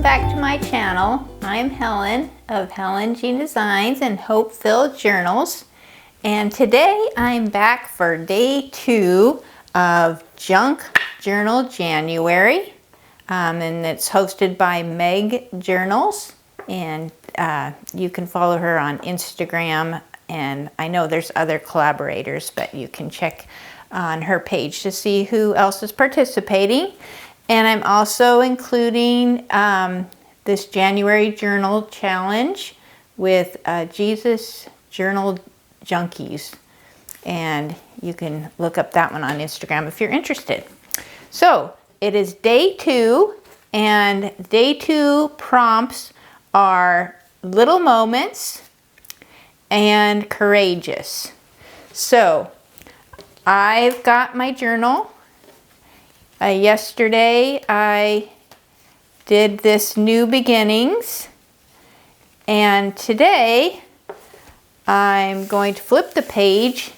back to my channel. I'm Helen of Helen G Designs and Hope-Filled Journals, and today I'm back for day 2 of Junk Journal January, and it's hosted by Meg Journals, and you can follow her on Instagram, and I know there's other collaborators, but you can check on her page to see who else is participating. And I'm also including this January journal challenge with Jesus Journal Junkies. And you can look up that one on Instagram if you're interested. So it is day 2, and day 2 prompts are little moments and courageous. So I've got my journal. Yesterday I did this new beginnings, and today I'm going to flip the page,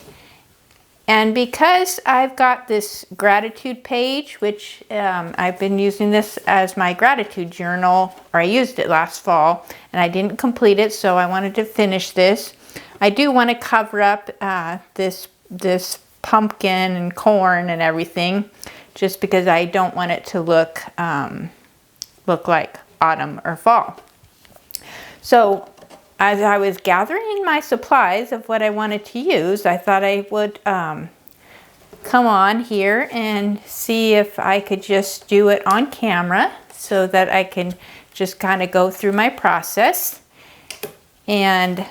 and because I've got this gratitude page, which I've been using this as my gratitude journal, or I used it last fall and I didn't complete it, so I wanted to finish this. I do want to cover up this pumpkin and corn and everything, just because I don't want it to look like autumn or fall. So as I was gathering my supplies of what I wanted to use, I thought I would come on here and see if I could just do it on camera so that I can just kind of go through my process. And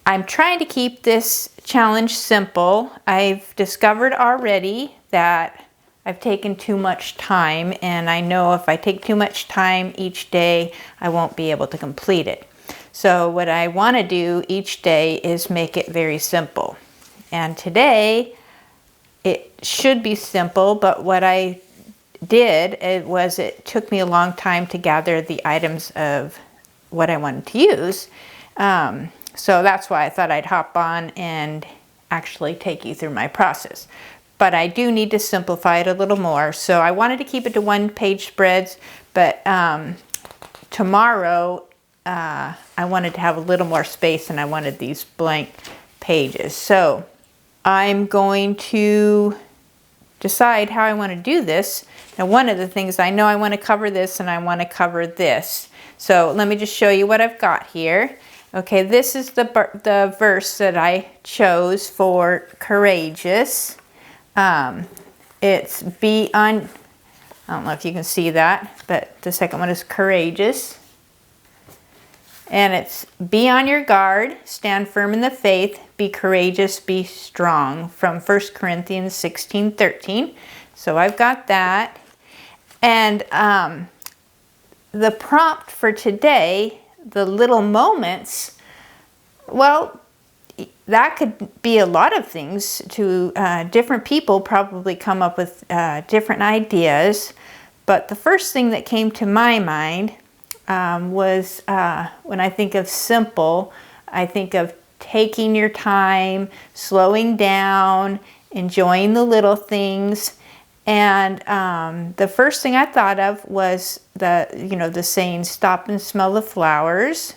I'm trying to keep this challenge simple. I've discovered already that I've taken too much time, and I know if I take too much time each day, I won't be able to complete it. So what I want to do each day is make it very simple. And today it should be simple, but what I did, it took me a long time to gather the items of what I wanted to use. So that's why I thought I'd hop on and actually take you through my process. But I do need to simplify it a little more. So I wanted to keep it to 1-page spreads, but tomorrow I wanted to have a little more space, and I wanted these blank pages. So I'm going to decide how I want to do this. Now, one of the things, I know I want to cover this and I want to cover this. So let me just show you what I've got here. Okay, this is the verse that I chose for courageous. It's be on, I don't know if you can see that, but the second one is courageous. And it's be on your guard, stand firm in the faith, be courageous, be strong, from 1 Corinthians 16:13. So I've got that. And the prompt for today, the little moments, well, that could be a lot of things. To different people probably come up with different ideas, but the first thing that came to my mind was when I think of simple, I think of taking your time, slowing down, enjoying the little things. And the first thing I thought of was the saying, stop and smell the flowers.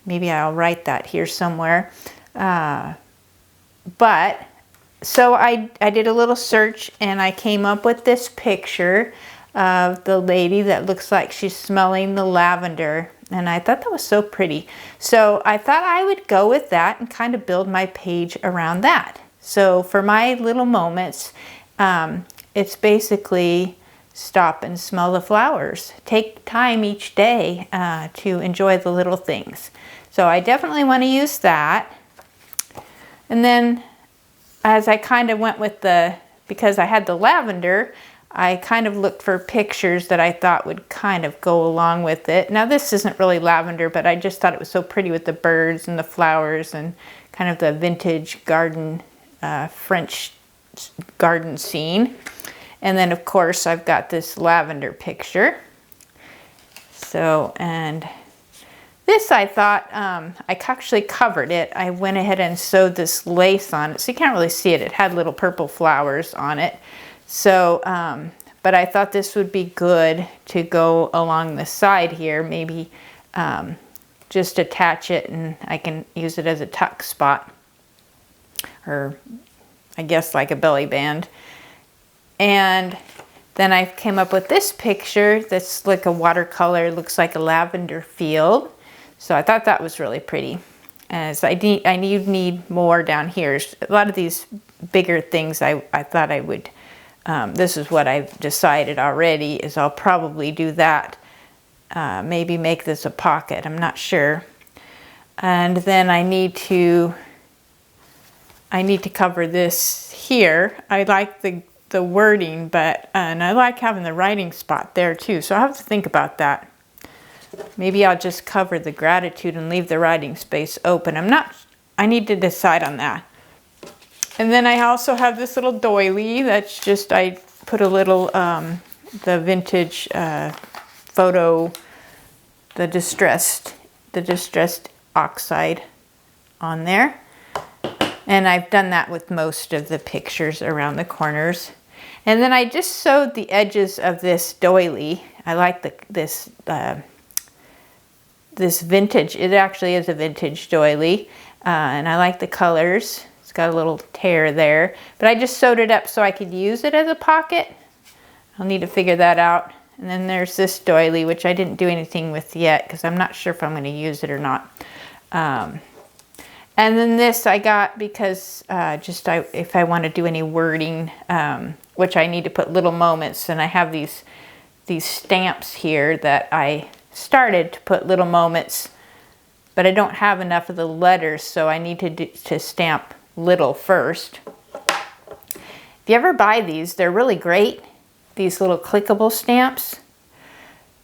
Maybe I'll write that here somewhere. But so I did a little search, and I came up with this picture of the lady that looks like she's smelling the lavender, and I thought that was so pretty. So I thought I would go with that and kind of build my page around that. So for my little moments, it's basically stop and smell the flowers. Take time each day to enjoy the little things. So I definitely want to use that. And then as I kind of went with because I had the lavender, I kind of looked for pictures that I thought would kind of go along with it. Now this isn't really lavender, but I just thought it was so pretty with the birds and the flowers and kind of the vintage garden, French garden scene. And then of course I've got this lavender picture. So, and this I thought, I actually covered it. I went ahead and sewed this lace on it, so you can't really see it. It had little purple flowers on it. So, but I thought this would be good to go along the side here. Maybe just attach it and I can use it as a tuck spot, or I guess like a belly band. And then I came up with this picture that's like a watercolor, looks like a lavender field. So I thought that was really pretty. As I need more down here. A lot of these bigger things I thought I would, this is what I've decided already, is I'll probably do that. Maybe make this a pocket, I'm not sure. And then I need to cover this here. I like the wording, and I like having the writing spot there too, so I'll have to think about that. Maybe I'll just cover the gratitude and leave the writing space open. I need to decide on that. And then I also have this little doily that's just, I put a little, the vintage photo, the distressed oxide on there. And I've done that with most of the pictures around the corners. And then I just sewed the edges of this doily. I like this vintage, it actually is a vintage doily, and I like the colors. It's got a little tear there, but I just sewed it up so I could use it as a pocket. I'll need to figure that out. And then there's this doily, which I didn't do anything with yet because I'm not sure if I'm going to use it or not. And then this I got because if I want to do any wording, which I need to put little moments, and I have these stamps here that I started to put little moments, but I don't have enough of the letters, so I need to stamp little first. If you ever buy these, they're really great, these little clickable stamps.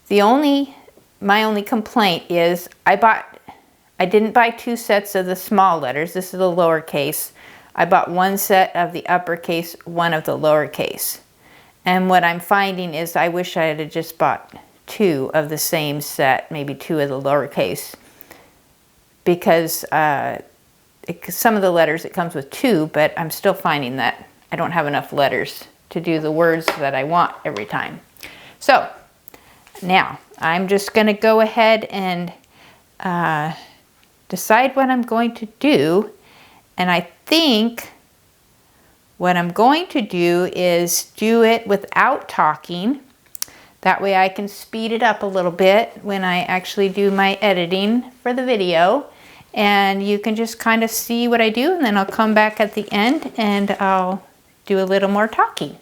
My only complaint is I didn't buy 2 sets of the small letters. This is the lowercase. I bought 1 set of the uppercase, 1 of the lowercase. And what I'm finding is I wish I had just bought 2 of the same set, maybe 2 of the lowercase, because some of the letters it comes with 2, but I'm still finding that I don't have enough letters to do the words that I want every time. So now I'm just going to go ahead and decide what I'm going to do, and I think what I'm going to do is do it without talking. That way I can speed it up a little bit when I actually do my editing for the video, and you can just kind of see what I do, and then I'll come back at the end and I'll do a little more talking.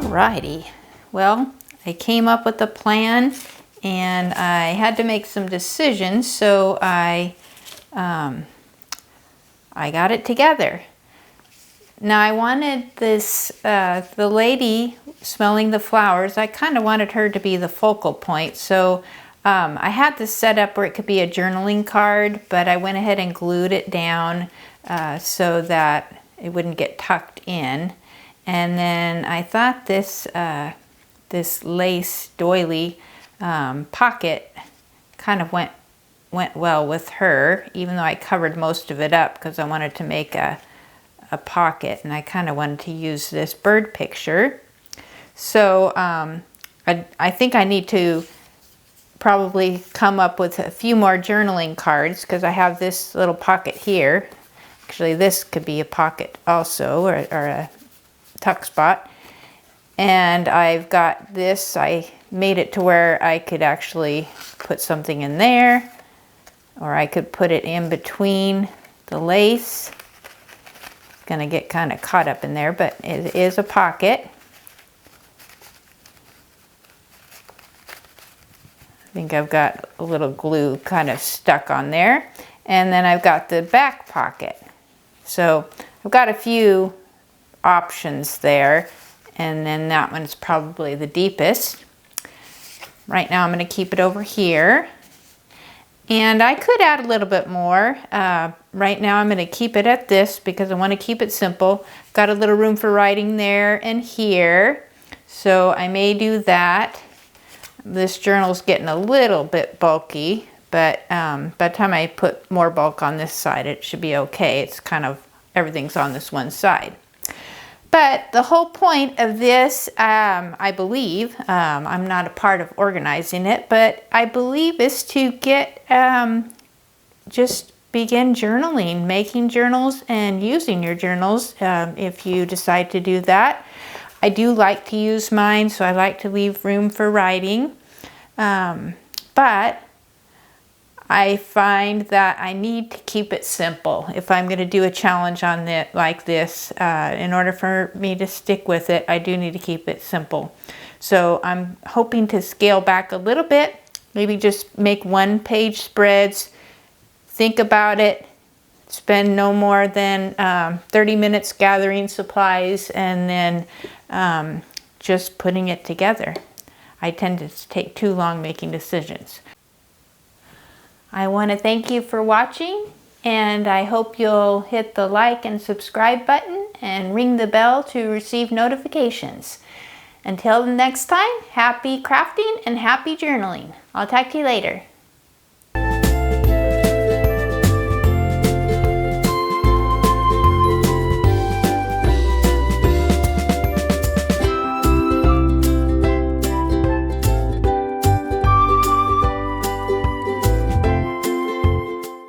Alrighty, well, I came up with a plan and I had to make some decisions, so I got it together. Now I wanted this, the lady smelling the flowers, I kind of wanted her to be the focal point, so I had this set up where it could be a journaling card, but I went ahead and glued it down so that it wouldn't get tucked in. And then I thought this this lace doily pocket kind of went well with her, even though I covered most of it up because I wanted to make a pocket, and I kind of wanted to use this bird picture. So I think I need to probably come up with a few more journaling cards because I have this little pocket here. Actually, this could be a pocket also, or a tuck spot. And I've got this, I made it to where I could actually put something in there, or I could put it in between the lace. It's gonna get kind of caught up in there, but it is a pocket. I think I've got a little glue kind of stuck on there. And then I've got the back pocket. So I've got a few options there, and then that one's probably the deepest. Right now I'm going to keep it over here, and I could add a little bit more. Right now I'm going to keep it at this because I want to keep it simple. Got a little room for writing there and here, so I may do that. This journal's getting a little bit bulky, but by the time I put more bulk on this side, it should be okay. It's kind of, everything's on this one side. But the whole point of this, I believe, I'm not a part of organizing it, but I believe is to get, just begin journaling, making journals and using your journals if you decide to do that. I do like to use mine, so I like to leave room for writing. But I find that I need to keep it simple. If I'm going to do a challenge on it like this, in order for me to stick with it, I do need to keep it simple. So I'm hoping to scale back a little bit, maybe just make one-page spreads, think about it, spend no more than 30 minutes gathering supplies, and then just putting it together. I tend to take too long making decisions. I want to thank you for watching, and I hope you'll hit the like and subscribe button and ring the bell to receive notifications. Until the next time, happy crafting and happy journaling. I'll talk to you later.